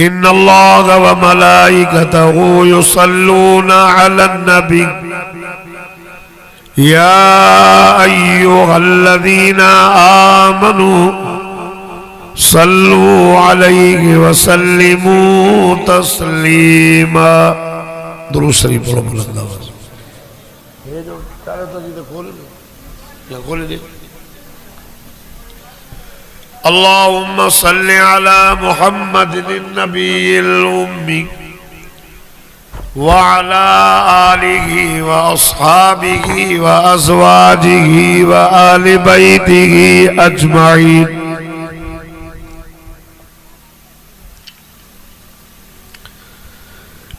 इन्नल्लाह व मलाइकतहु युसल्लूना अलन नबी या अय्युहल्लज़ीना आमनू सल्लू अलैहि व सल्लिमू तस्लीमा। दुरूद शरीफ पढ़ो बुलंद आवाज। ये जो तारे तो जी खोल दे। अल्लाहुम्मा सल्लि अला मुहम्मदिन नबिय्यिल उम्मी व अला आलिहि व अस्हाबिहि व अज़वाजिहि व आलि बैतिहि अजमईन।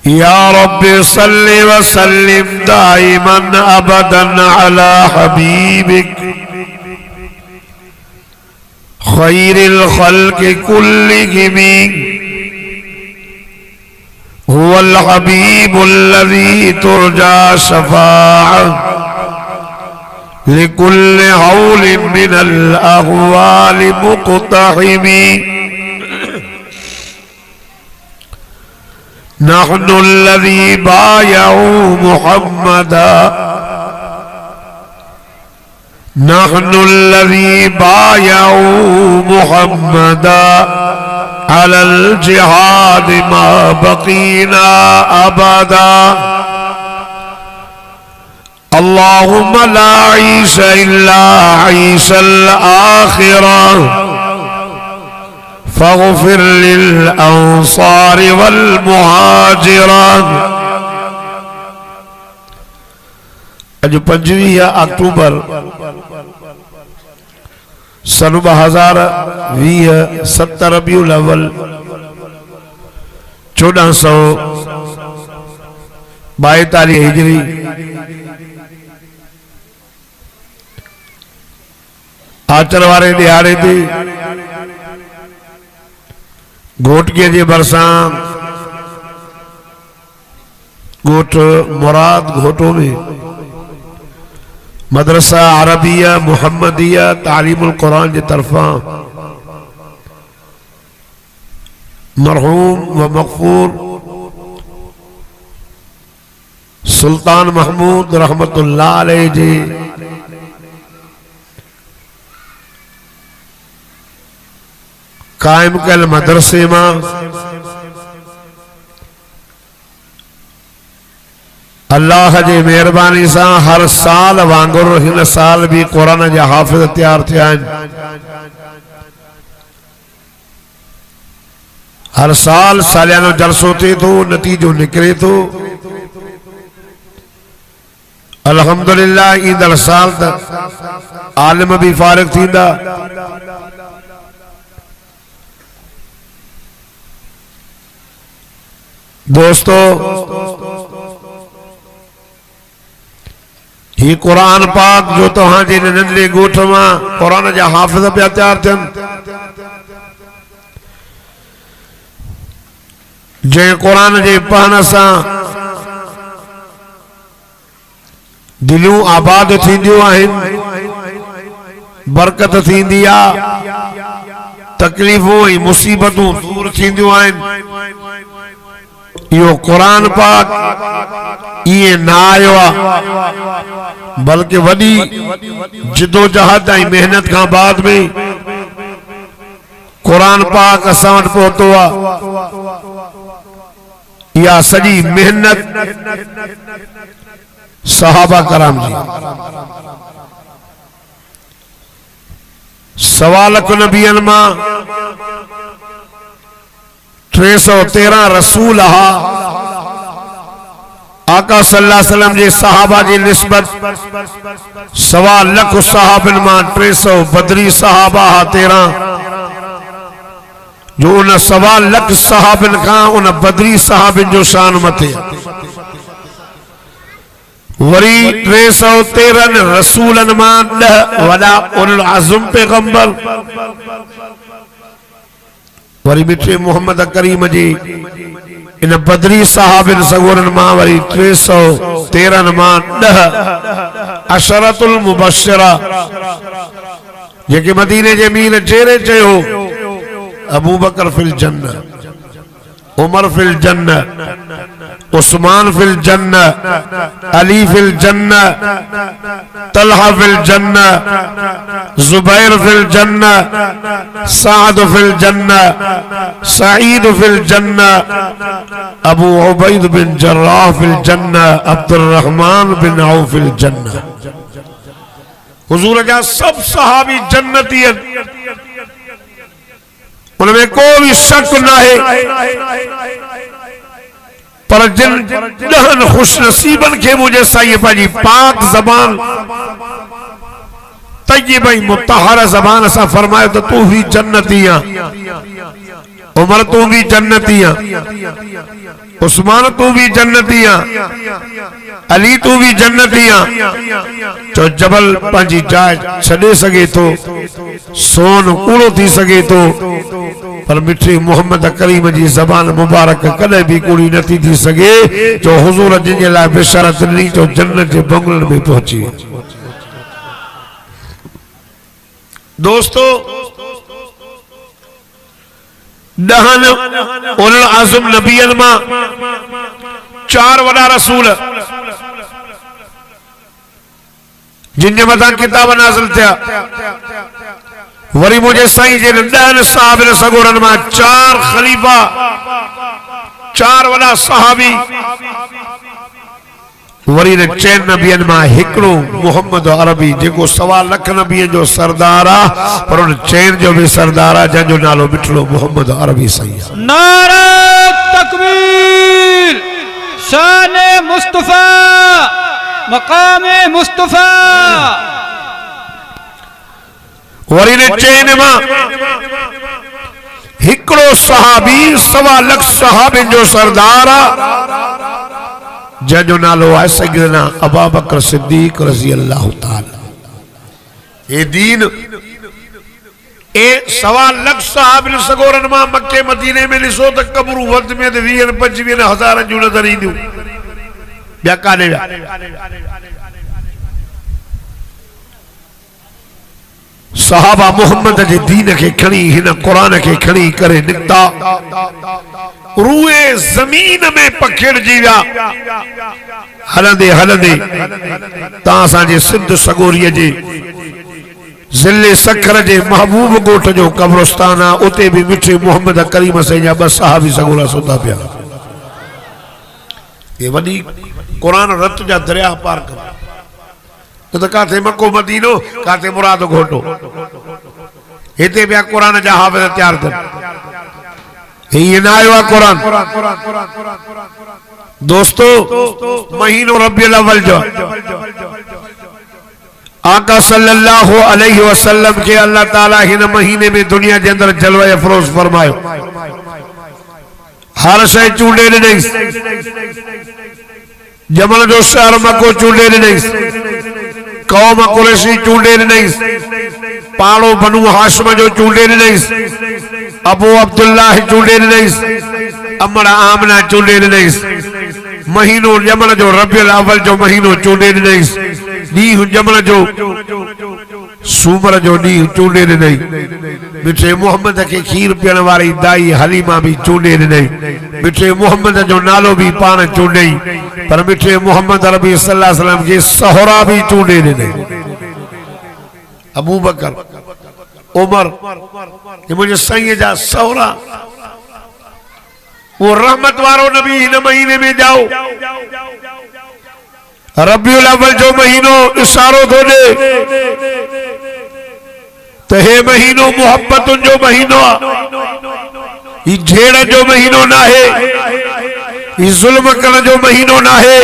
या रब्बि सल्लि व सल्लिम दाइमन अबदन अला हबीबिक खैरिल खल्क़ि कुल्लिहिम हुवल हबीबुल्लज़ी तुरजा शफ़ाअतुहु लिकुल्लि हौलिन मिनल अहवालि मुक़तहिमी। नहनुल्लज़ी बायअू मुहम्मदा नहनुल्लज़ी बायअू मुहम्मदा अलल जिहाद मा बक़ीना अबदा। अल्लाहुम्मा ला ईशा इल्ला ईशल आखिरा फ़ग़फ़िर लिल अंसार वल मुहाजिरा। अज 25 अक्टूबर सन 2020 7 रबीउल अव्वल 1442 हिजरी। आचर वारे दिहाड़े ते घोटके जे बरसां घोट मुराद घोटों में मदरसा अरबिया मुहम्मदिया तालीमुल कुरान की तरफा मरहूम व मग़फ़ूर सुल्तान महमूद रहमतुल्लाह अलैह जी कायम कल मदरसे में अल्लाह जी मेहरबानी से हर साल वांगुर हिन साल भी कुरान जा हाफ़िज़ तैयार थिया आहिनि। हर साल सालियानो जलसो थे तो नतीजो निकले तो अल्हम्दुलिल्लाह ईंदड़ साल तक आलिम भी फारिग थींदा। दोस्तों ही कुरान पाक जो तव्हांजे नंढड़े ॻोठ मां कुरान जा हाफ़िज़ पिया तैयार थियनि, जंहिं कुरान जे पढ़ण सां दिलियूं आबाद थींदियूं आहिनि, बरकत थींदी आहे, तकलीफ़ूं ऐं मुसीबतूं दूर थींदियूं आहिनि। यो कुरान पाक ये ना आयो आहे, बल्कि वडी जिदोजहद ऐं मेहनत का बाद में कुरान पाक असां वटि पहुतो आहे। या सॼी मेहनत सहाबा कराम जी 1.25 लाख नबियन मां 313 रसूल हा। आका सल्लल्लाहु अलैहि वसल्लम जे सहाबा जी निस्बत 1.25 लाख सहाबन मां 300 बदरी सहाबा हा 13, जो उन 1.25 लाख सहाबन का उन बदरी सहाबन जो शान मथे। वरी 313 रसूलन मां 10 वडा उल आज़म पैगंबर, वरी मिठे मोहम्मद करीम जी इन बदरी सहाबिन सगोरन मां वरी 313 मां 10 अशरतुल मुबश्शिरा, जेके मदीने जे मीर चेरे चयो अबू बकर फिल जन्नत, उमर फिल जन्नह, उस्मान फिल जन्नह, अली फिल जन्नह, तलहा फिल जन्नह, जुबैर फिल जन्नह, साद फिल जन्नह, सईद फिल जन्नह, अबू उबैद बिन जर्राह फिल जन्नह, अब्दुर्रहमान बिन औफ फिल जन्नह। हुजूर जा सब सहाबी जन्नती हैं, उनमें कोई भी शक ना है। पर जिन ॾहनि खुशनसीबन के मुझे साईं पंहिंजी पाक ज़बान तय्यब मुतहर ज़बान सां फरमायो तो तू भी जन्नती आ, उमर तू भी जन्नती आ, उस्मान तू भी जन्नती आ, अली तू भी जन्नती आ। जो जबल पंहिंजी जाइ छॾे सके तो, सोन कूड़ो थी सके तो, पर मिठे मोहम्मद करीम जी ज़बान मुबारक कदे भी कूड़ी नथी थी सके। जो हुजूर जिन लाइ बिशारत ॾिनी जो जन्नत जे बंगलनि में पहुची। दोस्तों, ॾहन उलुल आज़म नबियन मां 4 वॾा रसूल जिन जे मथां किताब नाज़िल थिया, वरी मुझे साईं जे 10 साहबन सगोरन मां 4 खलीफा, 4 वॾा सहाबी, वरी ने 4 नबियन मां हिकिड़ो मोहम्मद अरबी जेको 1.25 लाख नबियन जो सरदार आ, पर उन 4 जो भी सरदार आ जंहिंजो नालो मिठड़ो मोहम्मद अरबी साईं। नारा तकबीर, शान मुस्तफा, मकाम मुस्तफा। वरी ने 4 मां हिकिड़ो सहाबी 1.25 लाख सहाबिन जो सरदार आ जंहिंजो नालो आहे सैयदना अबू बकर सिद्दीक रज़ी अल्लाह ताला। ये दीन ए 1.25 लाख सहाबिन सगोरन मां मक्के मदीने में ॾिसो त क़बरूं वध में 20-25 हज़ार जूं नज़र ईंदियूं, ॿिया कान्हे। सहाबा मोहम्मद जे दीन के खणी, हिन कुरान के खणी करे निकता, रूए जमीन में पखेड़जी विया। हलंदे हलंदे तां असांजे सिंध सगोरीअ जे ज़िले सखर जे महबूब ॻोठ जो कब्रस्तान आहे, उते भी मिठे मोहम्मद करीम साईं जा 2 सहाबी सगोरा सुता पिया। ये वॾी कुरान रत जा दरिया पार कर, तो काथे मक्को मदीनो, काथे मुराद घोटो, हिते बिया कुरान जा हाफ़िज़ तैयार कर। ये ना आयो कुरान। दोस्तों, महीनो रबियुल अव्वल जो आका सल्लल्लाहु अलैहि वसल्लम के अल्लाह ताला हिन महीने में दुनिया के अंदर जलवा अफरोज फरमायो। हर शय चूंडे ॾिनईं, जमल जो शहर मक्को चूंडे ॾिनईं, कौम कुरैशी चूंडे ॾिनईं, पाड़ो बनु हाशिम जो चूंडे ॾिनईं, अबू अब्दुल्लाह चूंडे ॾिनईं, अमड़ आमना चूंडे ॾिनईं। महीनो जमल जो रबियुल अव्वल जो महीनो चूंडे ॾिनईं, ॾींहुं जमल जो सूमर जो ॾींहुं चूंडे ॾिनईं। मिठे मोहम्मद के खीर पीअण वारी दाई हलीमा भी चूंडे ॾिनईं, मिठे मोहम्मद जो नालो भी पाण चूंडई, पर मिठे मोहम्मद अरबी सल्लल्लाहु अलैहि वसल्लम के सहरा भी चूंडे ॾिनईं। अबू बकर, उमर, ये मुझे साईं जा सहरा, वो रहमत वारो नबी इन महीने में जाओ। रबियुल अव्वल जो महीनो इशारो थो ॾे तो हे महीनो मोहब्बतुन जो महीनो, ये झेड़ जो महीनो ना है, ये जुल्म करण जो महीनो ना है।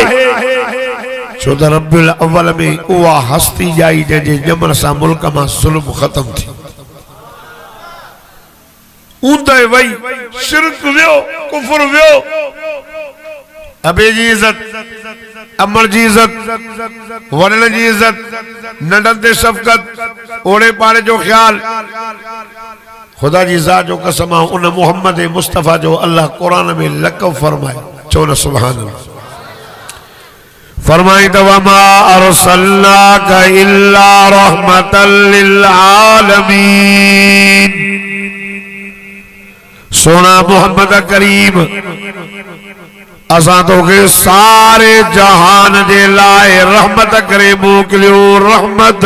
छो त रबियुल अव्वल में उहा हस्ती जाई जंहिंजे ॼमण सां मुल्क मां जुल्म खत्म थी। ऊंदे वई शिरक वियो, कुफर वियो, अबे जी इज्जत, अमर जी इज्जत, वरण जी इज्जत, नंढन ते शफ़क़त, ओड़े पाड़े जो ख्याल। खुदा जी ज़ात जो कसम आहे, उन मोहम्मद मुस्तफ़ा जो अल्लाह कुरान में लक़ब फरमाए, चो न सुभान अल्लाह। फरमाई तो वमा अरसलनाका इल्ला रहमतल लिल आलमीन। सोना मोहम्मद करीम असा तो के सारे जहान दे लाए रहमत करे मोकलियो रहमत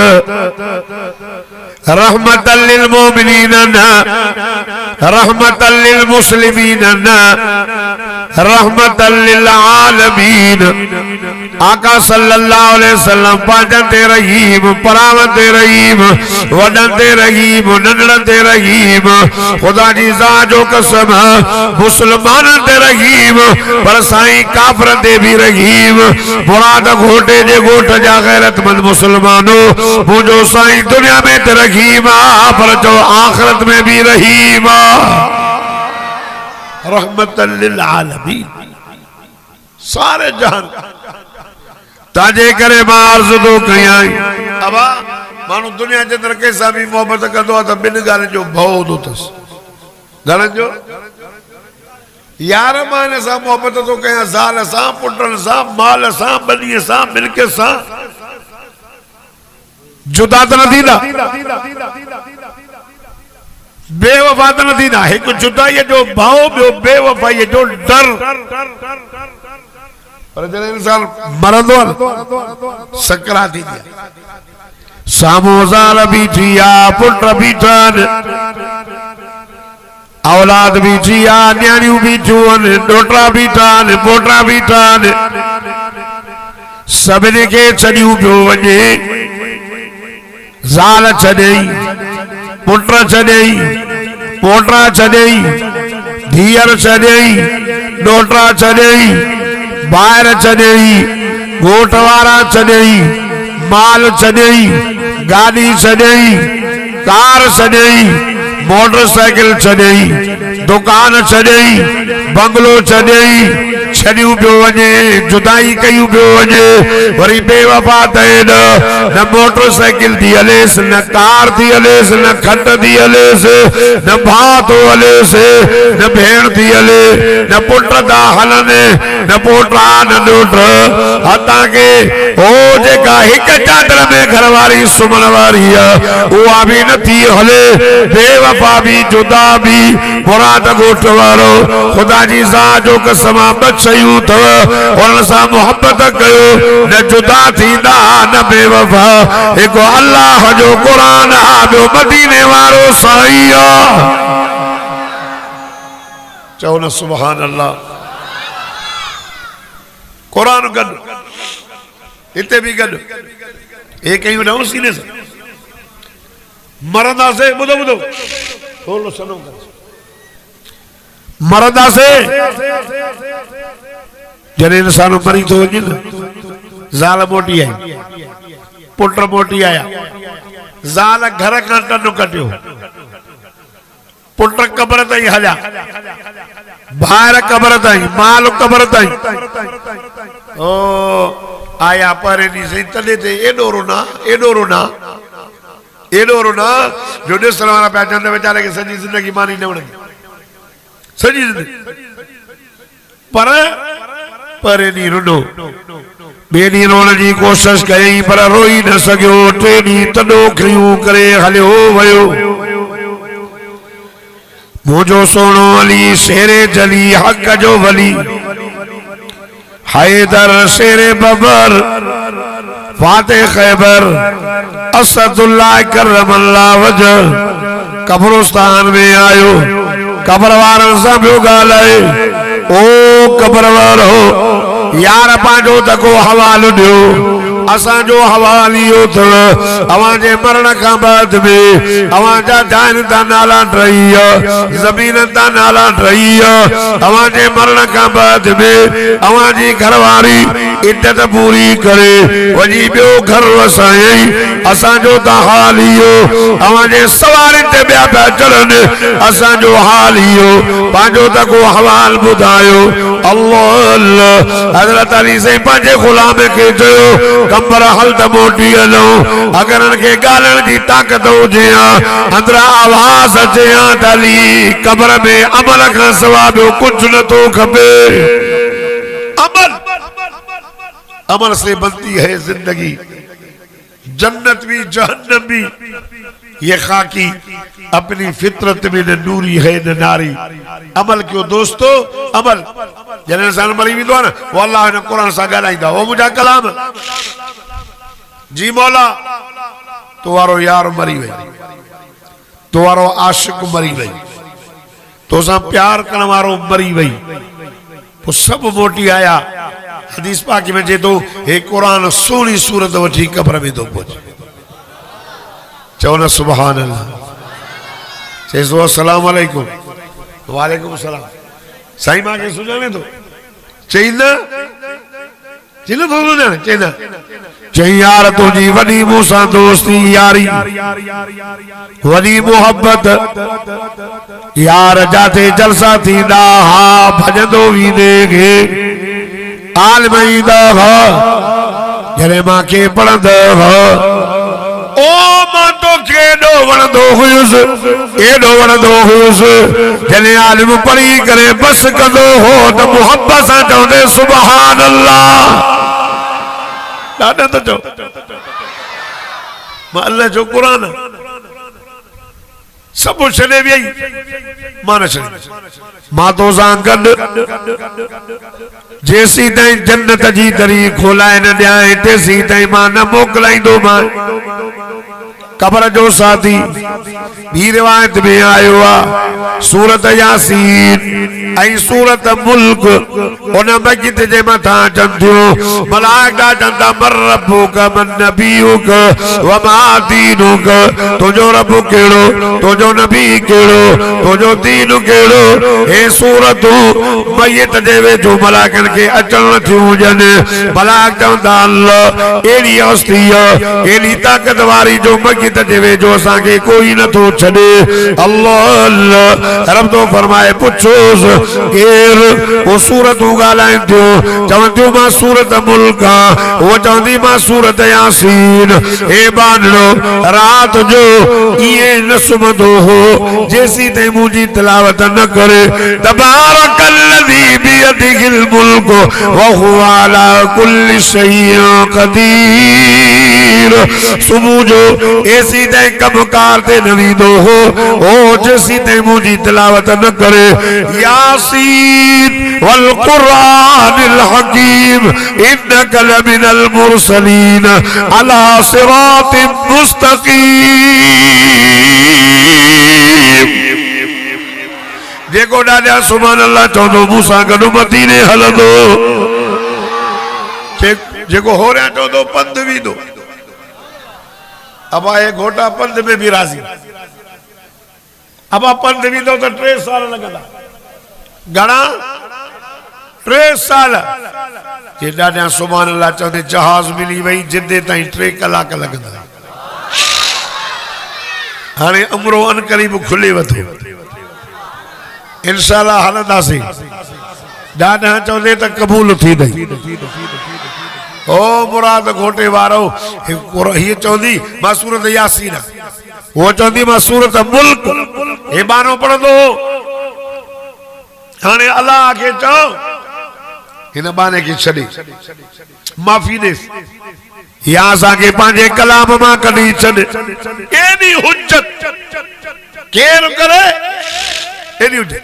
रहमतल लिल मोमिनीन रहमतल लिल मुस्लिमीन रहमतल लिल आलमीन आका सल्लल्लाहु अलैहि वसल्लम पाजते रहीम परावते रहीम वडते रहीम नंदते रहीम खुदा जी ज़ात जो कसम मुसलमान ते रहीम पर साईं काफर ते भी रहीम मुराद घोटे जे घोट जा गैरतमंद मुसलमानो मुझो साईं दुनिया में ते रहीम पर जो आखिरत में भी रहीम रहमतल लिल आलमीन सारे जहान ताजे करे मां अर्ज़ तो कयाई अबा मानू दुनिया जे अंदर कैसा भी मोहब्बत कंदो आ त बिन गाल जो भव दो तस गाल जो यार मान सा मोहब्बत तो कया ज़ाल सा पुटन सा माल सा बनी सा मिलके सा जुदा त न थींदा बेवफा त न थींदा एक जुदाई जो भाव बो बेवफाई जो डर पर जन इंसान मरंदो सकरात थी सामो ज़ाल बीठी आ पुट बीठन औलाद बीठी आ न्याणियूं बीठियूं आहिनि ॾोटरा बीठा आहिनि पोटरा बीठा आहिनि सभिनी खे छॾियूं पियो वञे ज़ाल छॾई पुट छॾई पोटरा छॾई धीअर छॾई ॾोटरा छॾई ॿाहिरि छॾई घोट वारा छॾई माल छॾई गाॾी छॾई कार छॾई मोटरसाइकिल छॾई दुकान छॾई बंगलो छॾई छॾियूं पियो वञे जुदाई कयूं पियो वञे वरी बेवफा थिए न मोटरसाइकिल थी हलेसि न कार थी हलेसि न खट थी हलेसि न भाउ थो हलेसि न भेण थी हले न पुट था हलनि न पोटा न ॾोट हथां के हो जेका हिक चादर में घरवारी सुम्हण वारी आहे उहा बि नथी हले बेवफा भी जुदा भी मुराद घोट वारो खुदा जी ज़ात जो कसम शयूं अथव उन सां मोहब्बत कयो न जुदा थींदा न बेवफा हिकु अल्लाह जो क़ुरान आहे ॿियो मदीने वारो साईं आहे चओ न सुभान अल्लाह क़ुरान गॾु हिते बि गॾु हे कयूं न सीने सां मरंदासीं ॿुधो ॿुधो थोरो सनो कर मरंदासीं जॾहिं इंसान मरी थो वञे न ज़ाल मोटी आई पुट मोटी आया ज़ाल घर खां टन कटियो पुट कब्र ताईं हलिया ॿाहिरि कब्र ताईं माल कब्र ताईं ओ आया पर ॾींहुं तॾहिं ते एॾो रोना एॾो रोना एॾो रोना जो ॾिसण वारा पिया चवनि वीचारे खे सॼी ज़िंदगी मानी न वणंदी सॼी ज़िंदगी पर ॾींहुं रुनो ॿिए ॾींहुं रोअण जी कोशिश कयईं पर रोई न सघियो टे ॾींहुं तॾो खियूं करे हलियो वियो मुंहिंजो सोनो अली शेरे जली हक़ जो वली हैदर शेरे बबर फाते खैबर असदुल्लाह करमल्लाह वजह कब्रिस्तान में आयो कब्र वारनि सां पियो ॻाल्हाए ओ कब्र वारो यार पंहिंजो त को हवालो ॾियो असांजो हवाल इहो अथव अव्हांजे मरण खां बाद में अव्हांजा जान था नाला टही ज़मीन था नाला टही अव्हांजे मरण खां बाद में अव्हांजी घरवारी इज्जत पूरी करे वञी ॿियो घर वसायईं असांजो त हाल इहो अव्हांजे सवारी ते ॿिया पिया चढ़नि असांजो हाल इहो पंहिंजो त को हवाल ॿुधायो अल्लाह अल्लाह हज़रत अली साईं पंहिंजे ग़ुलाम खे चयो कमर हल त मोटी हलो अगर इनके गालण की ताकत हुजे अंदरा आवाज अचे त अली कब्र में अमल का सवा ॿियो कुछ न तो खपे अमल अमल से बनती है जिंदगी जन्नत भी जहन्नम भी ये खाकी अपनी फितरत में न नूरी है न नारी। अमल क्यों दोस्तों, अमल जन इंसान मरी वेंदो आहे न, वो अल्लाह ने कुरान सां ॻाल्हाईंदा, वो मुंहिंजा कलाम जी मौला तो वारो यार मरी वई, तो वारो आशिक मरी वई, तो सां प्यार करण वारो मरी वई, तो सब मोटी आया। हदीस पाक में जे तो हे कुरान सोनी सूरत वठी कब्र में तो पहुंचे। चो न सुभान अल्लाह, चेसो अस्सलाम वालेकुम, वालेकुम सलाम। साईं मां के सुजाने तो चईंदा चिन तो सुजाने चईंदा चई यार तुझी वडी मूसा दोस्ती यारी वडी मोहब्बत यार जाते जलसा थींदा हा भजंदो वींदे खे आलिम ईंदा हा जॾहिं मां खे पढ़ंदा हा ओ मां तोखे एॾो वणंदो हुयुसि, एॾो वणंदो हुयुसि जॾहिं आलिम पढ़ी करे बस कंदो हो त मोहब्बत सां चवंदे सुभान अल्लाह। ॾाढा त चओ मां अल्लाह जो क़ुरान सब छॾे वई, मां न छॾी, मां तो सां गॾु जेसी ताईं जन्नत जी दरी खोलाए न ॾियां तेसी ताईं मां न मोकिलाईंदो मां। कब्र जो साथी भी रिवायत में आयो आ सूरत यासीन ऐं सूरत मुल्क उन मस्जिद जे मथां चंदियो मलाइका चंदा मर रब्बुक मन नबियुक व मा दीनुक, तुझो रब केड़ो, तुझो नबी केड़ो, तुझो दीन केड़ो। हे सूरत मयत जे वेझो मलाइकन के अचण थियूं हुजनि, मलाइक चवंदा अल्लाह एड़ी हस्ती एड़ी ताकत वारी जो मस्जिद जे वेझो असांखे कोई नथो छॾे। अल्लाह अल्लाह रब तो फरमाए पुछोसि केर, वो सूरतूं ॻाल्हाइनि थियूं, चवनि थियूं मां सूरत मुल्क आं, उहो चवंदी मां सूरत यासीन। हे बानड़ो रात जो ईअं न सुम्हंदो हो जेसी ताईं मुंहिंजी तिलावत न करे तबारकल्लज़ी बियदिहिल मुल्क व हुवा अला कुल्लि शैइन क़दीर। सुबुह जो एसी ताईं कमकार ते न वेंदो हो ओ जेसी ताईं मुंहिंजी तिलावत न करे। यासीन वल क़ुरानिल हकीम इन्नक लमिनल मुरसलीन अला सिरातिम मुस्तकीम। जेको ॾाढा सुभान अल्लाह चवंदो मूंसां गॾु मदीने हलंदो, जेको होरियां चवंदो पंधु वेंदो। अब आए घोटा पंध में भी राजी, अब पंध वेंदो तो 3 साल लगंदा, घणा 3 साल। जे ॾाढा सुभान अल्लाह चवंदे जहाज मिली वई जिदे ताईं 3 कलाक लगंदा। हाणे उमरो अन करीब खुले वधो, इंशाअल्लाह हलंदासीं। ॾाढा चवंदे त क़बूल थी वई। ओ मुराद घोटे वारो ये चौंदी मां सूरत यासीन, वो चौंदी मां सूरत मुल्क। हे बानो पढ़ंदो हाणे अल्लाह के चओ हिन बाने के छॾे माफ़ी दे या असांखे पंहिंजे कलाम मां कढी छॾ। एॾी हुज्जत केर करे, एॾी हुज्जत।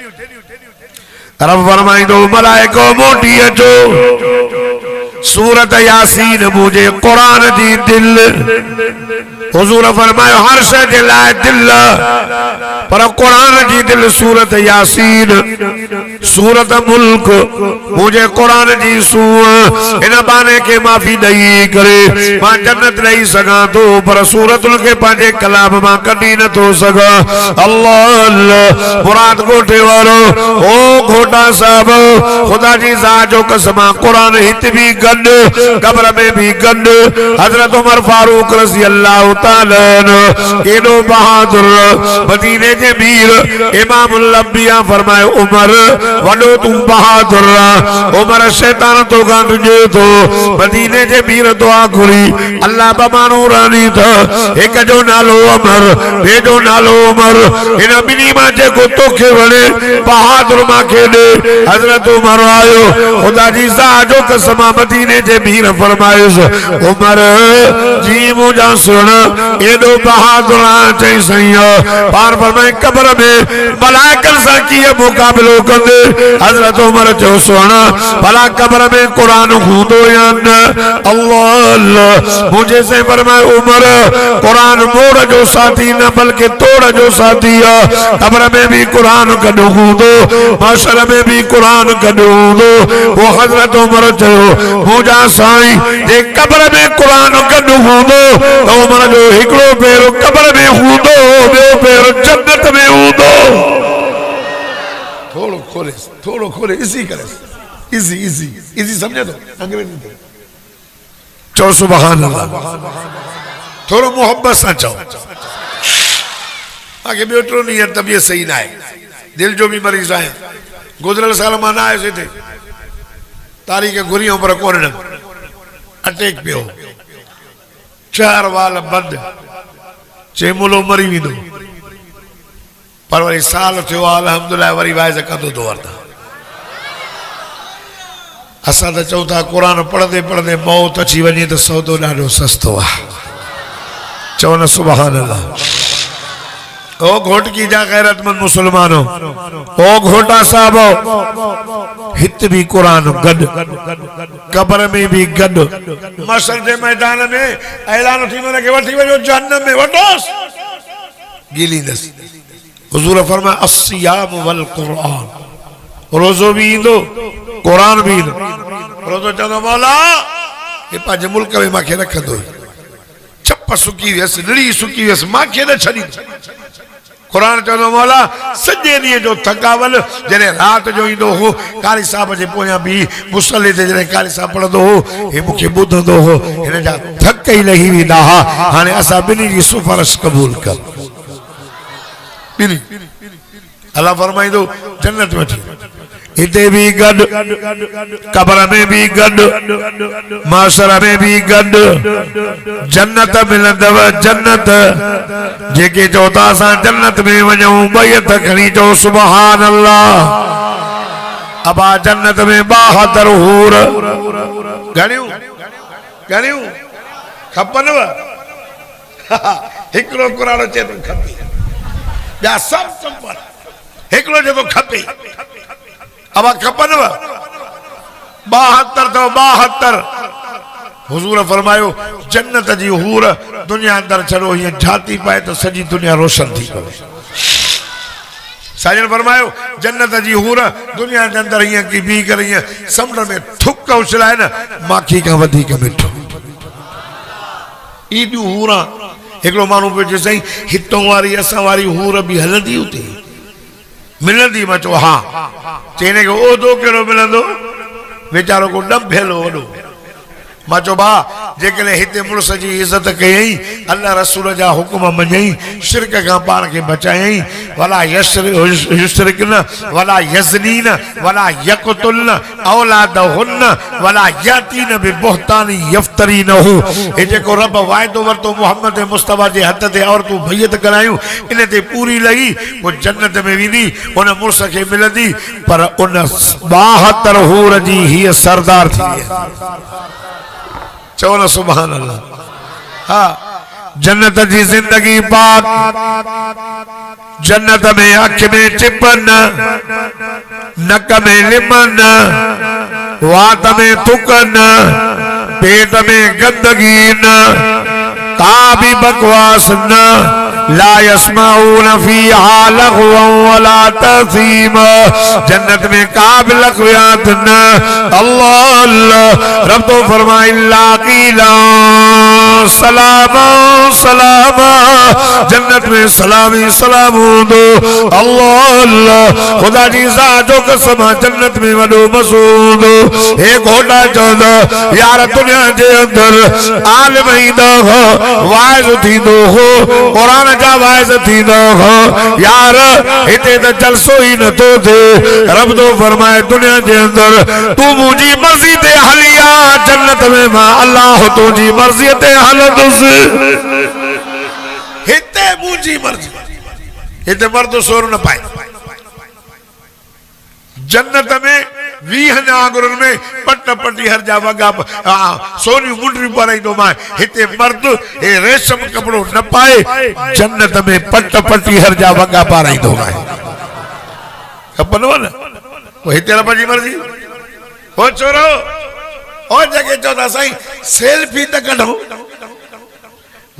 रब फरमाईंदो मलाइको मोटी अचो सूरत यासीन मुझे कुरान जी दिल। हुजूर फरमायो हर शय जे लाइ दिल, पर कुरान जी दिल सूरत यासीन, सूरत मुल्क मुझे कुरान जी सूह। इन बाने के माफ़ी ॾेई करे मां जन्नत ॾेई सघां थो, पर सूरतुनि खे पंहिंजे कलाम मां कढी नथो सघां। अल्लाह अल्लाह मुराद घोटे वारो ओ घोटा साहब खुदा जी ज़ात जो कसम कुरान हित भी गॾु कब्र में भी गॾु। हजरत उमर फारूक रज़ी अल्लाह ताला एॾो बहादुर मदीने जे मीर इमामुल अंबिया फरमायो उमर वडो तू बहादुर उमर शैतान तो गांठ जे तो मदीने जे पीर दुआ घुरी अल्लाह बमानो रानी था एक जो नालो अमर बे जो नालो उमर इन बिनी मां जे को तोखे वणे बहादुर मां के दे हजरत उमर आयो खुदा जी सा जो कसम मदीने जे पीर फरमाइस उमर जी मुझा सुन एडो बहादुर चई सैया पार फरमाए कब्र में मलाइकन सा किए मुकाबलो कंदे हजरत उमर जो सुन भला कब्र में कुरान हूंदो या न अल्लाह अल्लाह मुझे से फरमाए उमर कुरान मोड़ जो साथी न बल्कि तोड़ जो साथी है कब्र में भी कुरान कढो हूंदो माशर में भी कुरान कढो हूंदो वो हजरत उमर चयो मुझा साईं जे कब्र में कुरान कढो हूंदो तो उमर जो हिकड़ो पैर कब्र में हूंदो ॿियो पैर जन्नत में हूंदो थोड़ो खोले इसी करे इजी इजी इजी समझे तो अंग्रेजी में चो सुभान अल्लाह थोड़ो मोहब्बत से चो आगे बेटो नहीं है तबीयत सही ना है दिल जो भी मरीज आए गुजरल साल माना आए थे तारीख गुरियों पर कोन अटैक पे हो 4 वाल बंद चेमुलो मरी विदो पर वरी साल थियो अल्हम्दुलिल्लाह वरी वाइज कंदो तो वरता असा तो चऊं था कुरान पढ़ते पढ़ते मौत अची वञे तो सौदो ॾाढो सस्तो आहे चओ न सुभान अल्लाह ओ घोटकी जा गैरतमंद मुसलमानों ओ घोटा साहब हित भी कुरान गड कब्र में भी गड मशर के मैदान में ऐलान थी मन के वठी वजो जहन्नम में वटोस गिलींदस हुजूर फरमाया अस्सियाम वल कुरान रोजो भी इंदो कुरान भी इंदो रोजो चंदो मौला ये पंहिंजे मुल्क में मांखे रखंदो छप सुकी वियसि निड़ी सुकी वियसि मांखे न छॾींदो कुरान चंदो मौला सॼे ॾींहं जो थकावल जॾहिं राति जो ईंदो हो कारी साहब जे पोयां बि मुसले ते जॾहिं कारी साहब पढ़ंदो हो हे मूंखे ॿुधंदो हो हिन जा थक ई लही वेंदा हुआ हाणे असां ॿिन्ही जी सिफारिश क़बूल कर ॿिन्ही अल्लाह फरमाईंदो जन्नत में इते भी गड कब्र में भी गड माशर में भी गड जन्नत मिलंदव जन्नत जेके चौथा असां जन्नत में वञूं बैत खणी चो सुभान अल्लाह अबा जन्नत में 72 हूर घणियूं खपनव हिकिड़ो कुराड़ो चए तो खपे ॿिया सभु चंपल हिकिड़ो चए तो खपे अब खपनव 72 तो 72 हुजूर फरमायो जन्नत जी हूर दुनिया अंदर चलो ये झाती पाए तो सजी दुनिया रोशन थी पवे साजन फरमायो जन्नत जी हूर दुनिया के अंदर ये की बी कर समुंड में थुक उछलाए न माखी का वधिक मिठो ई भी हूरा एकड़ो मानू पे सही हितों वारी असा वारी हूर भी हलंदी उते मिलंदी मचो हाँ चेने के ओ दो केड़ो मिलंदो बेचारो को डंभेलो ओडो मचो बा जेकने हिते मुल्स जी इज्जत कयई अल्लाह रसूल जा हुक्म मञई शिरक का पाण के बचाई वला युशरिकन वला यज़नीन वला यक़तुलन औलादहुन वला यातीन बिबुहतान यफ्तरीनहु ए जेको रब वायदो वरतो मोहम्मद मुस्तफा जे हथ ते और तू भयत करायूं इन ते पूरी लगी वो जन्नत में विनी उन मुर्स के मिलंदी पर उन 72 हूर जी ही सरदार थी चौना सुभान अल्लाह हाँ जन्नत की जिंदगी पाक जन्नत में अख में चिपन नक में लिमन वात में थुकन पेट में गंदगी न का भी बकवास न ला यस्माऊन फीहा लग़वन वला तसीमा जन्नत में का भी लग़वियात न अल्लाह अल्लाह रब तो फरमाए इल्ला क़ीला सलामा सलामा जन्नत में सलामी सलाम दो अल्लाह अल्लाह खुदा जी ज़ात जो कसम जन्नत में वडो मसूद हे घोड़ा चौदा यार दुनिया के अंदर आलिम ईंदा हो वाइज़ थींदो हो कुरान जा वाइस थींदो हो यार हिते त जलसो ही न तो थे रब तो फरमाए दुनिया के अंदर तू मुझी मर्जी ते हलिया जन्नत में मां अल्लाह तुझी मर्जी ते हलदुस हिते मुझी मर्जी हिते मर्द सोर न पाए जन्नत में 20 आंगुरन में पट पटी हर जा वगा सोनी मुंडरी पाराइंदो मां हिते मर्द ए रेशम कपड़ो न पाए जन्नत में पट पटी हर जा वगा पाराइंदो मां खपनो न वो हिते रब जी मर्जी हो छोरो और जगह चौथा साईं सेल्फी त कढो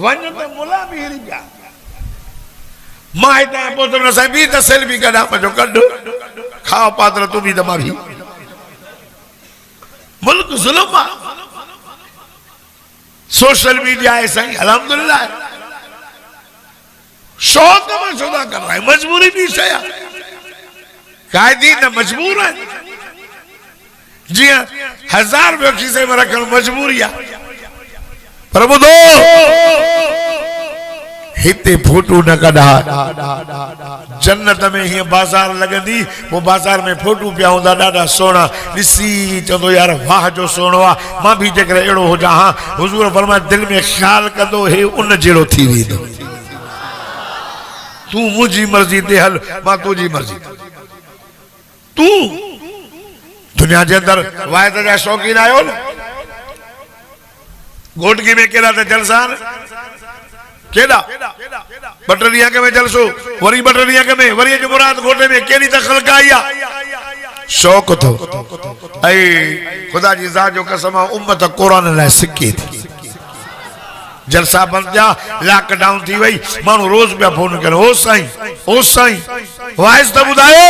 वन तो मुला भी हिरी पिया मां हिते पहुतो न साईं भी त सेल्फी कढा मजो कढ खाओ पात्र तू भी दमारी मुल्क जुल्म सोशल मीडिया है सही अल्हम्दुलिल्लाह शौक में सौदा कर रहा है मजबूरी भी सया कायदी न मजबूर है जी 1000 व्यक्ति से में रखना मजबूरी है पर बुधो हिते फोटो न कढ़ा जन्नत में ही बाजार लगंदी वो बाजार में फोटो पिया होंदा डाडा सोना दिसी चंदो यार वाह जो सोनो आ मां भी जेकर एड़ो हो जा हां हुजूर फरमाए दिल में ख्याल कंदो हे उन जेड़ो थी वेंदो तू मुझी मर्जी ते हल मां तुझी मर्जी तू दुनिया के अंदर वायदा जा शौकीन आयो घोटकी में केड़ा ते जलसान केड़ा बटरिया के में जलसो वरी बटरिया के में वरी जो मुराद घोटे में केड़ी त खलकाया शौक तो ऐ खुदा जी जात जो कसम उम्मत कुरान ला सिक्के थी जलसा बन जा लॉकडाउन थी वई मानो रोज पे फोन कर ओ साईं वाइस त बुधायो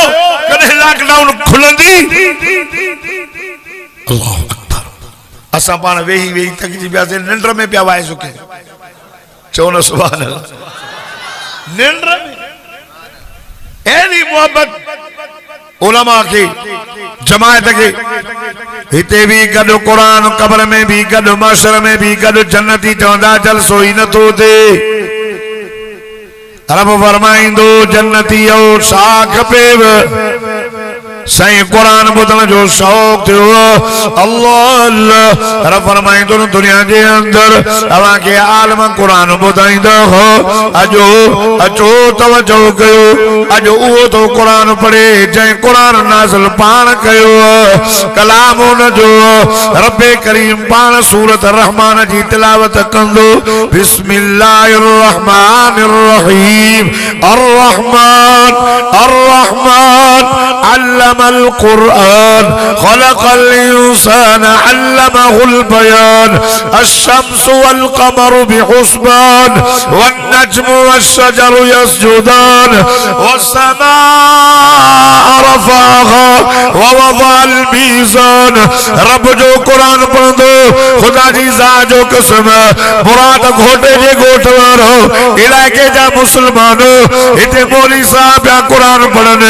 कने लॉकडाउन खुलंदी अल्लाह अकबर असा पान वेही वेही तक जी पिया से निंद्र में पिया वाइस के चौन सुभान अल्लाह निंद्र में एली मोहब्बत उलमा की जमायत के हिते भी गॾु कुरान कब्र में भी गॾु माशर में भी गॾु जन्नती चवंदा जलसो ही न तो थे रब फरमाइंदो जन्नती ओ छा खपेव सही कुरान बुधन जो शौक थियो अल्लाह रब फरमाइंदो दुनिया के अंदर अवा के आलम कुरान बुधाइंदो हो अजो अचो तवज्जो कयो अजो वो तो कुरान पढ़े जै कुरान नाज़िल पान कयो कलाम न जो रब्बे करीम पान सूरत रहमान जी तिलावत कंदो बिस्मिल्लाहिर रहमानिर रहीम अर्रहमान अर्रहमान अल्लमल कुरान खलकल इंसान अल्लमहुल बयान अश-शम्सु वल कमरु बिहुस्बान वन नज्मु वश-शजरु यस्जुदान वस-समा रफ़अहा व वज़अल मीज़ान रब जो कुरान पढ़ंदो खुदा जी जात जो कसम मुराद घोटे जे गोठ वारो इलाके जा मुसलमान इते मौली साहब या कुरान पढ़न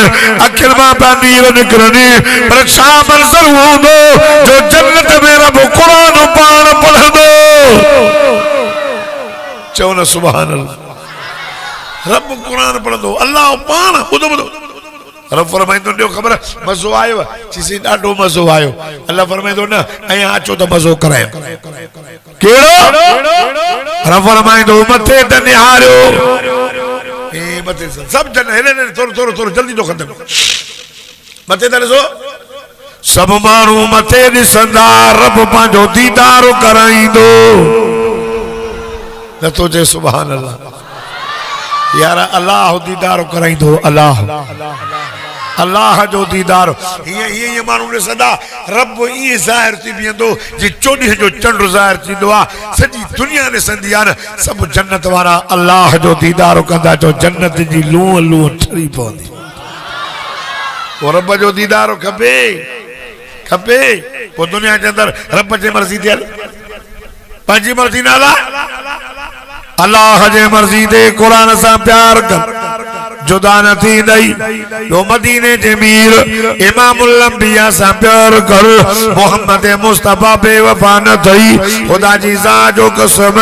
अखिल मां पा नीर निकरनी पर छा मंजर होंदो जो जन्नत में रब कुरान पान पढ़ंदो चवना सुभान अल्लाह रब कुरान पढ़ंदो अल्लाह पान बुधो बुधो रब फरमाइंदो ॾियो ख़बर मज़ो आयो चीसी ॾाढो मज़ो आयो अल्लाह फरमाइंदो न अया अचो त मज़ो करायो केड़ो रब फरमाइंदो मथे त निहारियो ए मथे सब जन हेले थोरो थोरो जल्दी तो खत्म मथे त ॾिसो सब माण्हू मथे ॾिसंदा रब पंहिंजो दीदार कराईंदो नथो चए सुभान अल्लाह यार अल्लाह दीदार कराईंदो अल्लाह अल्लाह जो दीदार ये मानू ने सदा रब ये जाहिर थी बिंदो जे चोॾींहं जो चंड जाहिर थींदो आहे सॼी दुनिया ने संदी आहे सब जन्नत वारा अल्लाह जो दीदार कंदा जो जन्नत जी लूह लूह ठरी पवंदी वो रब जो दीदार खपे खपे वो दुनिया के अंदर रब जे मर्जी थियल पंहिंजी मर्जी नाला अल्लाह जे मर्जी दे कुरान से प्यार कर जुदा न थींदई। तो मदीने जे मीर इमामुल अंबिया सा प्यार कर मोहम्मद मुस्तफा बेवफा न थई खुदा जी ज़ात जो कसम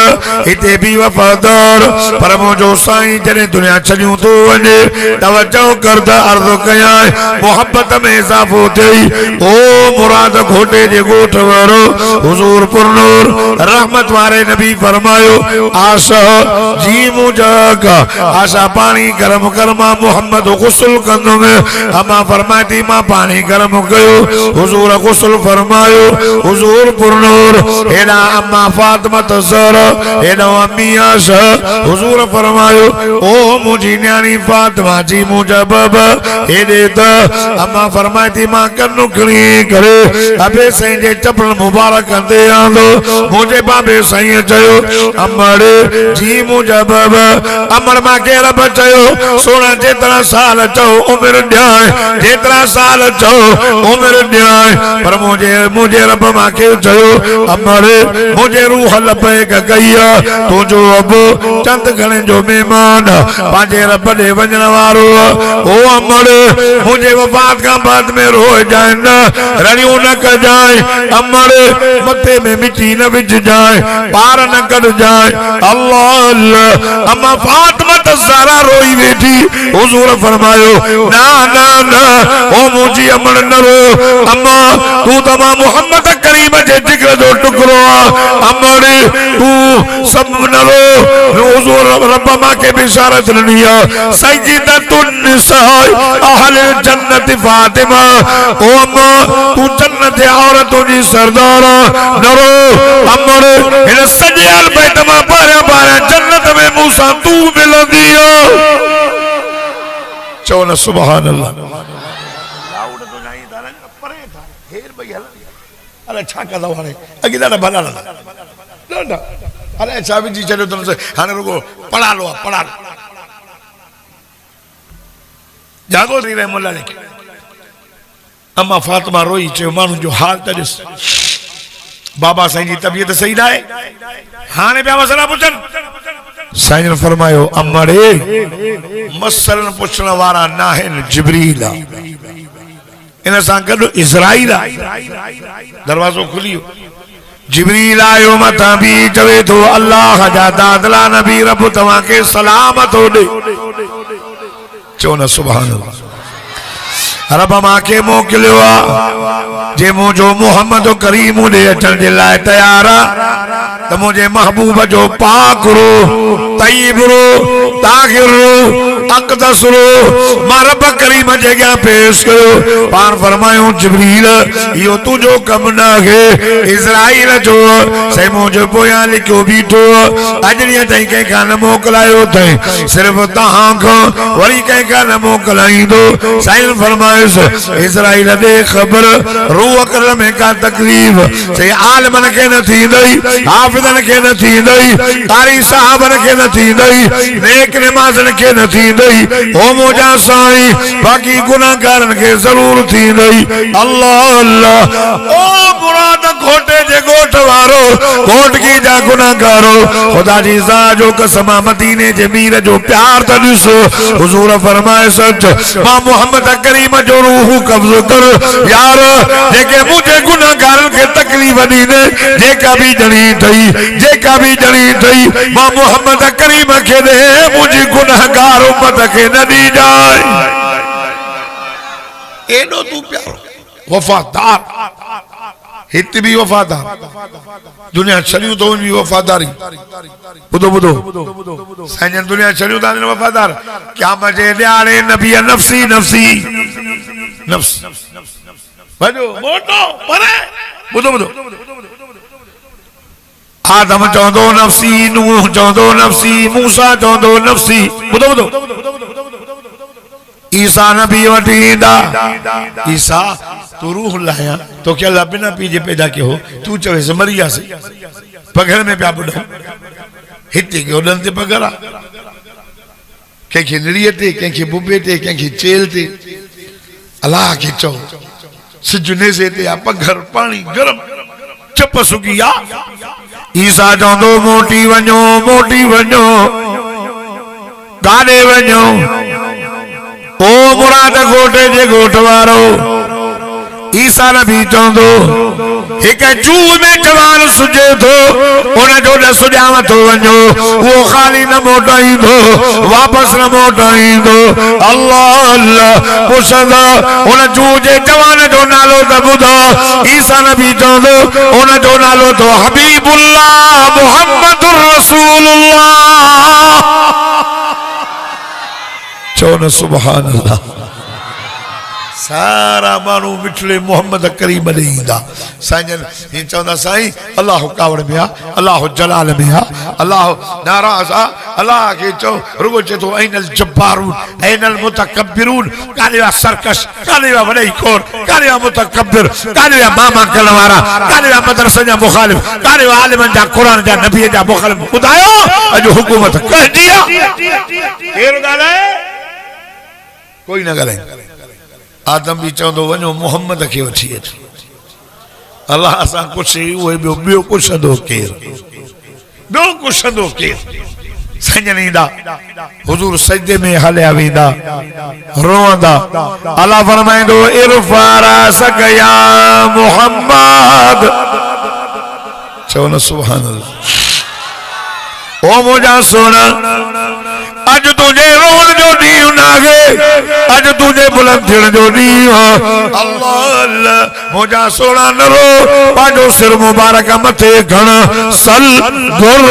इते भी वफादार पर मुझो साईं जने दुनिया छड़ियों तो वने तवज्जो कर द अर्ज कया मोहब्बत में इजाफो थई। ओ मुराद घोटे जे गोठ वारो हुजूर पुरनूर रहमत वारे नबी फरमायो आशा जी मुझक आशा पानी गरम करमा मोहम्मद गुस्ल कंदो में अमा फरमाती मां पानी गरम कयो हुजूर गुस्ल फरमायो हुजूर पुरनूर हेडा अम्मा फातिमा ज़हरा हेडा अम्मी आशा हुजूर फरमायो ओ मुझी न्याणी फातिमा जी मुझा बाबा हेडे त अम्मा फरमाती मां कन्नु खणी करे अबे साईं जे चपल मुबारक कंदे आंदो मुझे बाबे साईं चयो अमर जी मुझा बाबा अमर मां के रब चयो सोना जेतरा साल चो उम्र ॾियां जेतरा साल चो उम्र ॾियां पर मुझे रब मां के चयो अमर मुझे रूह लबैक कईया तुझो अब चंद घणे जो मेहमान पांजे रब दे वञण वारो ओ अमर मुझे वफात का बाद में रो जाए न रड़ियों न कर जाए अमर मथे में मिट्टी न विझ जाए पार न कर जाए अल्लाह अल्लाह अम्मा फातिमा ज़हरा रोई बैठी हुजूर फरमायो ना ना ना ओ मुझी अमर न रो अम्मा तू तमा मोहम्मद करीम जे जिक्र जो टुकरो अमर तू सब न रो हुजूर रब मां के बिशारत ॾिनी सय्यदतुन निसा अहले जन्नत फातिमा ओ अम्मा तू जन्नत औरतों जी सरदार न रो अमर इन सजल बैठ मां पारे पारे जन्नत में मूसा तू मिलंदी चो न सुभान अल्लाह लाउड तो नहीं था परे था हेर भई हल अरे छा कदा वाले अगी दा भला ना अरे चाबी जी चलो तुम से हाने रुको पढ़ा लो जागो री रहे मोला लेके अम्मा फातिमा रोई चयो मानू जो हाल तॾिस बाबा साईं जी तबीयत सही ना है हाने पिया मसला पुछन साईं ने फरमायो अमड़े मसलन पुछण वारा ना है जिब्रील इन सां गॾु इज़राइल दरवाजो खुलियो जिब्रील आयो मथा भी चवे तो अल्लाह जा दादला नबी रब तवा के सलामत हो दे चो न सुभान अल्लाह रब मां के मोकिलियो जे मुझो मोहम्मद करीम दे अचण जे लाइ तयार त मुझे महबूब जो पाक रो तय्यब रो ताहिर रो अक़दस रो मां रब करीम जे अॻियां पेश कयो पाण फरमायो जिब्रील इहो तुंहिंजो कम न आहे इज़राइल जो से मुझे पोयां लिखियो बीठो अॼु ताईं कंहिंखां न मोकिलायो अथई सिर्फ़ तव्हां खां वरी कंहिंखां न मोकिलाईंदो साईं फरमायो इज़राइल दे खबर रूह कर में का तकलीफ से आलमन के न थींदई हाफिज़न के न थींदई कारी साहबन के न थींदई नेक नमाज़न के न थींदई ओ मोजा साईं बाकी गुनाहगारन के जरूर थींदई अल्लाह अल्लाह ओ मुराद घोटे जे गोठ वारो घोट की जा गुनाहगारो खुदा जी ज़ात जो कसम मदीने जे मीर जो प्यार त ॾिसो हुजूर फरमाए सच मां मोहम्मद करीम जो रूह कब्ज़ कर यार जेके मुझे गुनाहगारन के तकलीफ दीने जेका भी जड़ी थई मां मोहम्मद करीम के दे मुझी गुनाहगार उम्मत के न दी जाए एडो तू प्यारो वफादार हित भी वफादार दुनिया छड़ियों तो भी वफादारी बुधो बुधो साईं दुनिया छड़ियों था वफादार क्या मजे न्याणे नबी नफ्सी नफ्सी नफ्स भजो मोटो परे बुधो बुधो आदम चौंदो नफ्सी नूह चौंदो नफ्सी मूसा चौंदो नफ्सी बुधो बुधो ईसा नबी वटींदा ईसा तू रूह लाया तो क्या अल्लाह बिना पीजे पैदा के हो तू चवे से मरिया से पगड़ में प्या बुढ़ा हिते के उडन ते पगड़ा कंहिंखे निड़ीअ ते कंहिंखे बुबे ते कंहिंखे चेल ते अल्लाह के चओ सिज नेज़े ते आ पगड़ पानी गरम चप सुकी आ ईसा चवंदो मोटी वञो गाॾे वञो ओ मुराद गोटे जे गोट वारो ईसा नबी चवंदो एक जू में जवान सुजे थो उन जो न सुजाव थो वञो वो खाली न मोटाईंदो वापस न मोटाईंदो अल्लाह अल्लाह पुछंदा उन जू जे जवान जो नालो त ॿुधो ईसा नबी चवंदो उन जो नालो तो हबीबुल्लाह मुहम्मदुर रसूलुल्लाह चो न सुभान अल्लाह सारा मानू मिठड़े मोहम्मद करीम ॾे ईंदा साईं हीअं चवंदा साईं अल्लाह कावड़ में आहे अल्लाह जलाल में आहे अल्लाह नाराज़ आहे अल्लाह खे चओ रुगो चए थो ऐनल जब्बारून ऐनल मुतकब्बिरून काॾे विया सरकश काॾे विया वॾई खोर काॾे विया मुतकब्बिर काॾे विया मामा करण वारा काॾे विया मदरसे जा मुखालिफ़ काॾे विया आलिमनि जा क़ुर जा नबीअ जा मुखालिफ़ ॿुधायो अॼु हुकूमत कंहिंजी आहे केरु ॻाल्हाए कोई न ॻाल्हाए आदम भी चवंदो वञो मोहम्मद के वठी अचो अल्लाह असां कुछ उहे ॿियो कुछंदो केरु ॿियो कुछंदो केरु संजन ईंदा हुजूर सजदे में हलिया वेंदा रोअंदा अल्लाह फरमाईंदो इरफा रासक या मोहम्मद चओ न सुभान अल्लाह ओ मुंहिंजा सोना अज तुझे रोन जो ॾींहुं नागे अज तुझे बुलंद थियण जो ॾींहुं अल्लाह अल्लाह मुंहिंजा सोना न रो पंहिंजो सिर मुबारक मथे घण सल घुर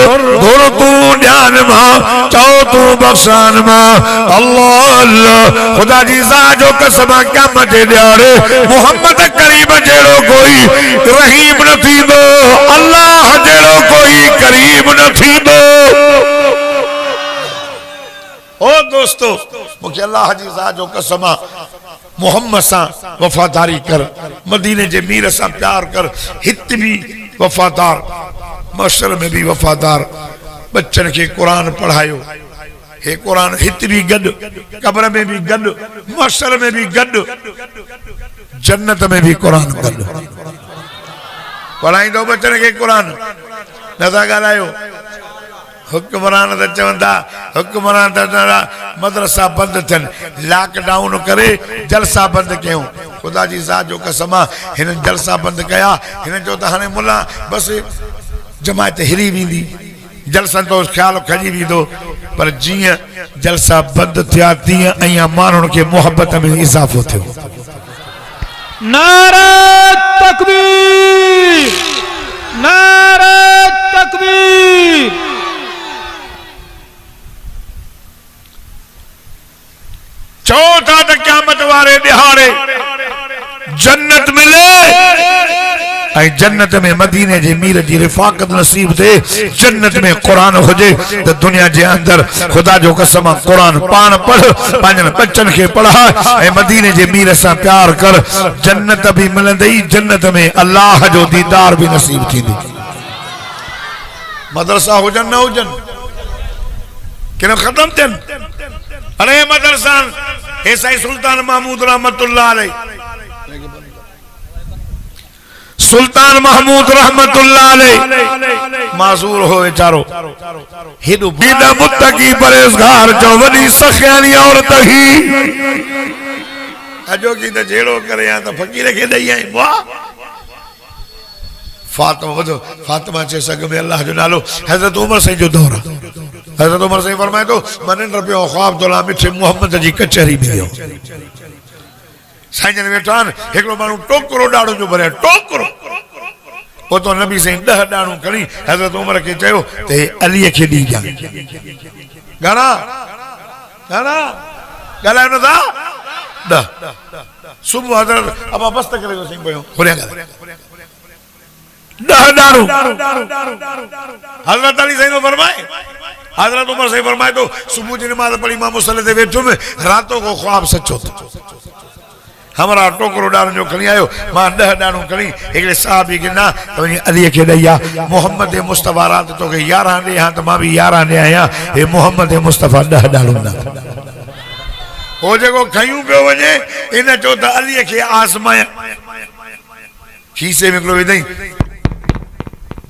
घुर तूं ध्यान मां चओ तूं बख़्शान मां अल्लाह अल्लाह ख़ुदा जी ज़ात जो कसम क़यामत जे ॾियारे मोहम्मद करीम जहिड़ो कोई रहीम न थींदो अल्लाह जहिड़ो कोई करीम न थींदो ओ दोस्तों मुझे अल्लाह जी ज़ात जो कसम मोहम्मद सा वफादारी कर मदीने जे मीर सा प्यार कर हित भी वफादार मशर में भी वफादार बच्चन के कुरान पढ़ायो हे कुरान हित भी गड कब्र में भी गड मशर में भी गड जन्नत में भी कुरान गड पढ़ाई दो बच्चन के कुरान न था ॻाल्हायो हुक्मरान त चवंदा हुक्मरान त मदरसा बंद थियनि लॉकडाउन करे जलसा बंद कयूं ख़ुदा जी ज़ात जो कसम हिन जलसा बंद कया हिन जो त हाणे मुला बसि जमायत हिरी वेंदी जलसनि तो ख़्याल खॼी वेंदो पर जीअं जलसा बंद थिया तीअं अञा माण्हुनि खे मोहबत में इज़ाफ़ो थियो नारा तकबीर नारा तकबीर चौथा त क़यामत वारे ॾिहाड़े जन्नत मिले ऐं जन्नत में मदीने जे मीर जी रिफ़ाक़त नसीब थे जन्नत में कुरान हुजे त दुनिया जे अंदर खुदा जो कसम कुरान पाण पढ़ पंहिंजनि बच्चन खे पढ़ा ऐं मदीने जे मीर सां प्यार कर जन्नत भी मिलंदई जन्नत में अल्लाह जो दीदार भी नसीब थींदी मदरसा हुजन न हुजन कि न खत्म थियन अरे मदरसा हे साईं सुल्तान महमूद रहमतुल्लाह अलैह सुल्तान महमूद रहमतुल्लाह अलैह माज़ूर हो बेचारो हेडो बीदा मुत्तकी परहेज़गार जो वडी सखियानी औरत ही अजो की त जेड़ो करे या त फकीर के दई आई वाह फातिमा वदो फातिमा चे सग में अल्लाह जो नालो हजरत उमर से जो दौर हजरत उमर से फरमाए तो मन रुपयो ख्वाब तोला मिठे मोहम्मद जी कचहरी में वियो साईं जन वेठान एकड़ो मानू टोकरो डाड़ो जो भरे टोकरो वो तो नबी से 10 डाणू खणी हजरत उमर के चयो ते अली के दी जा गाना गाना गाला न था 10 सुबह हजरत अब बस तक करे सही पयो खोरिया गल 10 डाणू हजरत अली सही फरमाए हजरत उमर से फरमाए तो सुबह की नमाज पढ़ी मां मुसल्ले ते बैठो में रातों को ख्वाब सचो हमारा टोकरो डाणू जो खणी आयो मां 10 डाणू खणी एकले साहबी के ना तो अली के दैया मोहम्मद मुस्तफा रात तो के 11 दे हां तो मां भी 11 दे आया ए मोहम्मद मुस्तफा 10 डाणू ना हो जेको खयूं पियो वने इन चो त अली के आसमाया खीसे में कलो विदई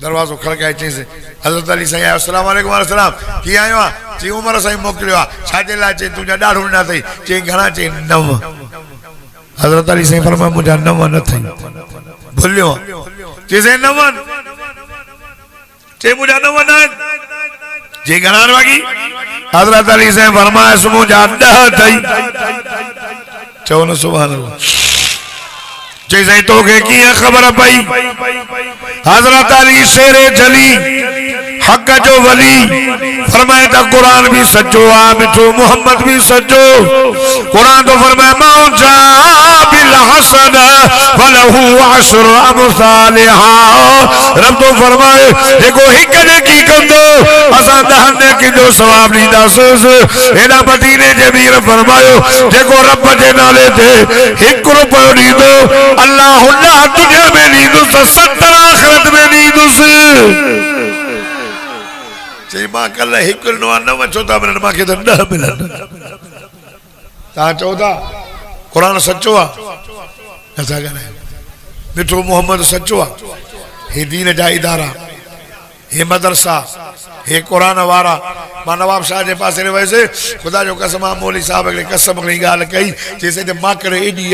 दरवाज़ो खड़काए चईंसि हज़रत अली साईं आयो अस्सलाम वालेकुम वालेकुम कीअं आयो आहे चई उमर साईं मोकिलियो आहे छाजे लाइ चई तुंहिंजा ॾाढो ॾिना अथई चई घणा चई 9 हज़रत अली साईं फरमायो मुंहिंजा 9 न अथई भुलियो चईसि 9 चई मुंहिंजा 9 न आहिनि चई घणा बाक़ी हज़रत अली साईं फरमायो मुंहिंजा 10 अथई चओ न सुभान अल्लाह चई साईं तोखे कीअं ख़बर पई हज़रत अली शेरे जली हक़ जो वली फरमाए त कुरान भी सच्चो आ मिठो मोहम्मद भी सच्चो कुरान तो फरमाए मौजा बिल हसन फलहु अशरु अमसालिहा रब तो फरमाए जेको हिक ने की कंदो असां 10 ने किजो सवाब ॾींदासीं एॾा मदीने जे मीर फरमायो जेको रब जे नाले ते 1 रुपयो ॾींदो अल्लाह उल्लाह दुनिया में ॾींदुसि 70 आख़िरत में ॾींदुसि चई मां कल 1 ॾिनो आहे 9 छो था मिलनि मूंखे त 10 मिलनि तव्हां चओ था क़ुरान सच्चो आहे नथा ॻाल्हायो मिठो मोहम्मद सच्चो आहे हे दीन जा इदारा हे मदरसा हे कुरान वारा मां नवाब शाह के पास वैसे खुदा जो कसम मौली साहब अगले कसम हिकिड़ी ॻाल्हि कई जैसे माकड़ एडी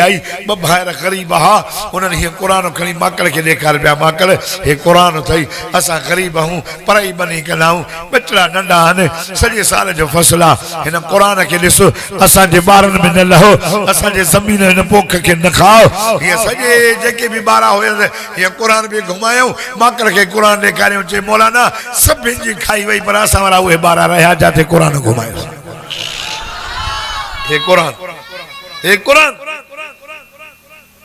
आई 2 भाइर ग़रीब हा उन्हनि हीअ क़ुरान खणी माकड़ के ॾेखारे पिया माकड़ हे क़ुरान अथई असां ग़रीब आहियूं पढ़ाई बनी कंदा आहियूं बचड़ा नंढा आहिनि सॼे साल जो फ़सुलु आहे हिन क़ुरान खे ॾिसो असांजे ॿारनि में न लहो असांजे ज़मीन हिन पोख खे न खाओ हीअ सॼे जेके बि ॿार हुयसि हीअ क़ुरान बि घुमायूं माकड़ खे क़ुरान ॾेखारियूं चई मौलाना सभिनि जी खाई वई पर असां वारा उहे ॿार रहिया जिते क़ुरान घुमायो हे क़ुरान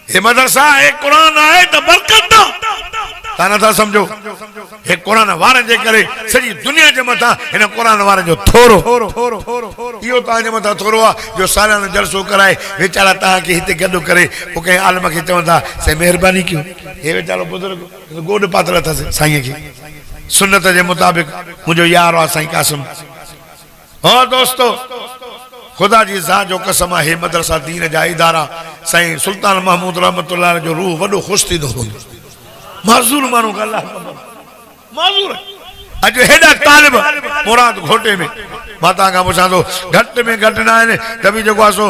हे मदरसा हे क़ुरान आहे त बरकत तव्हां नथा सम्झो हे क़ुरान वारनि जे करे सॼी दुनिया जे मथां हिन क़ुरान वारनि जो थोरो इहो तव्हांजे मथां थोरो आहे जो सालियानो जलसो कराए वीचारा तव्हांखे हिते गॾु करे पोइ कंहिं आलम खे चवंदा साईं महिरबानी कयो हे वीचारो बुज़ुर्ग गोॾ पातल अथसि साईंअ खे सुन्नत के मुताबिक मुझे यार आ साईं कासिम हाँ दोस्तों खुदा जी ज़ात जो कसम है मदरसा दीन जा इदारा साईं सुल्तान महमूद रहमतुल्लाह जो रूह वडो खुश थी दो माज़ूर मानू अल्लाह माज़ूर अज हेडा तालिब मुराद घोटे में माता का पुछा तो घट में घट ना है तभी जो आसो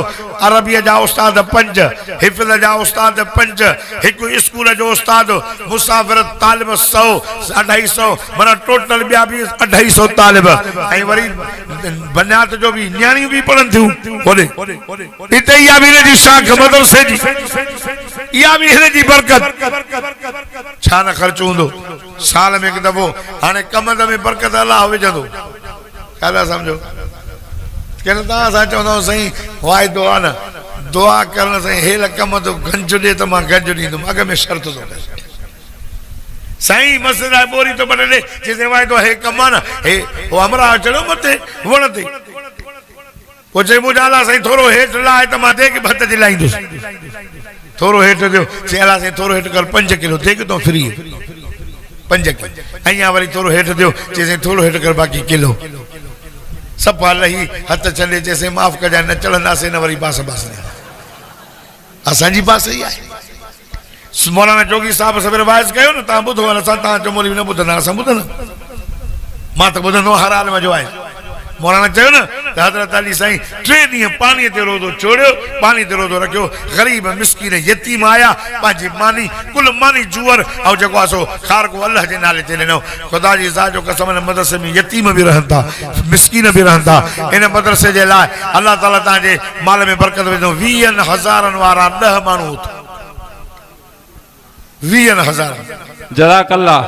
अरबिया जा उस्ताद 5 हिफ्ज़ जा उस्ताद 5 एक स्कूल जो उस्ताद मुसाफिर तालिब 100 250 माना टोटल बिया भी 250 तालिब आई वरी बुनियाद जो भी न्याणी भी पढ़न थियूं ओडे इते या भी जी शाख मदरसे जी या भी हिन जी बरकत छा न खर्च हुंदो साल में एक दफो हाने कमद में बरकत अल्लाह विझंदो क्या समझो कहना तव्हां सां चवंदा साईं वाइदो आहे न दुआ करण साईं हेल कम तो गंज ॾे त मां गंज ॾींदुमि अॻ में शर्त थो करे साईं मस्जिद आहे बोरी तो बदले जैसे वाइदो हे कम आहे न हे वो अमरा चढ़ो मथे वण ते पोइ चई मुंहिंजा अला साईं थोरो हेठि लाहे त मां देग भत ते लाहींदुसि थोरो हेठि ॾियो चई अला साईं थोरो हेठि कर 5 किलो देग तो फ्री 5 किलो अञा वरी थोरो हेठि ॾियो चई साईं थोरो हेठि कर बाक़ी किलो सफ़ा लही हथ चले जैसे माफ़ कजा न चढ़ंदासीं न वरी बास असांजी बास ही आहे मौलाना जोगी साहब सवेरे वाइज़ कयो न तव्हां ॿुधो असां तव्हां चओ मौलवी न ॿुधंदा असां ॿुधंदा मां त ॿुधंदो हर हाल में जो आहे मौलाना चयो न त हज़रत अली साईं 3 ॾींहं पाणीअ ते रोज़ो छोड़ियो पानी ते रोज़ो रखियो ग़रीब मिस्कीन यतीम आया पंहिंजी मानी कुल मानी जूअर ऐं जेको आहे सो खारको अल्लाह जे नाले ते ॾिनो खुदा जी ज़ात जो कसम हिन मदरसे में यतीम भी रहनि था मिस्कीन भी रहनि था इन मदरसे जे लाइ अल्लाह ताला तव्हांजे माल में बरकत विझो 20,000 वारा 10 माण्हू 20,000 जज़ाकल्लाह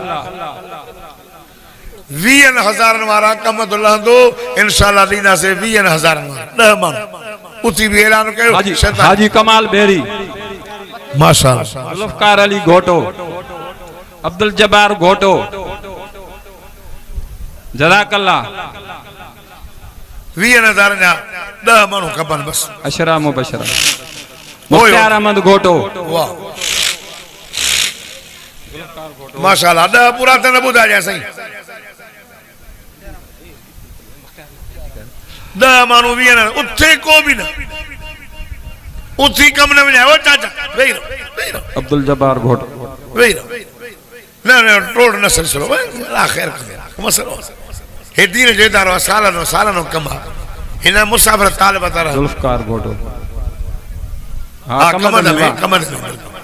20,000 वारा कम तो लहंदो इंशाअल्लाह दीना से 20,000 वारा 10 माण्हू उथी भी ऐलान कयो हाजी कमाल बेरी माशाअल्लाह जुल्फकार अली घोटो अब्दुल जब्बार घोटो जज़ाकल्लाह 20,000 जा 10 माण्हू खपन बस अशरा मुबशरा मुख्तार अहमद घोटो वाह माशाअल्लाह 10 पूरा त न ॿुधाइजां साईं 10 माण्हू 20 उथे को भी न उथी कम न वञाए ओ चाचा वेही रहो अब्दुल जब्बार घोटो वेही रहो न न टोड़ न सिलसिलो अल्लाह ख़ैर करे मसलो हे दीन जो इदारो सालनो कमा हिन मुसाफिर तालिब तारा जुल्फकार घोटो हाँ कमद में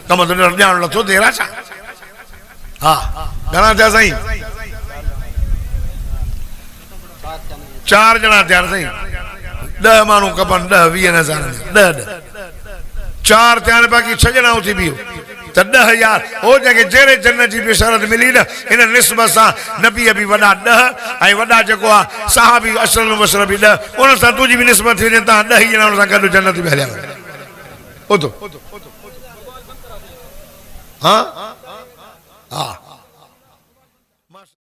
कमद ने ॼाण लथो देरा छा हाँ घणा थिया साईं 4 ॼणा थिया साईं 10 माण्हू खपनि 10 20 हज़ार 10 4 थिया बाक़ी 6 ॼणा उथी बिहो त 10,000 हो जंहिंखे जहिड़े जन्नत जी बिशरत मिली न इन निस्बत सां नबी बि वॾा 10 ऐं वॾा जेको आहे सहाबी अशरफ मुशरफ बि 10 उन सां तुंहिंजी बि निस्बत थी वञे तव्हां 10 ॼणा सां गॾु जन्नत में हलिया वञो हाँ हाँ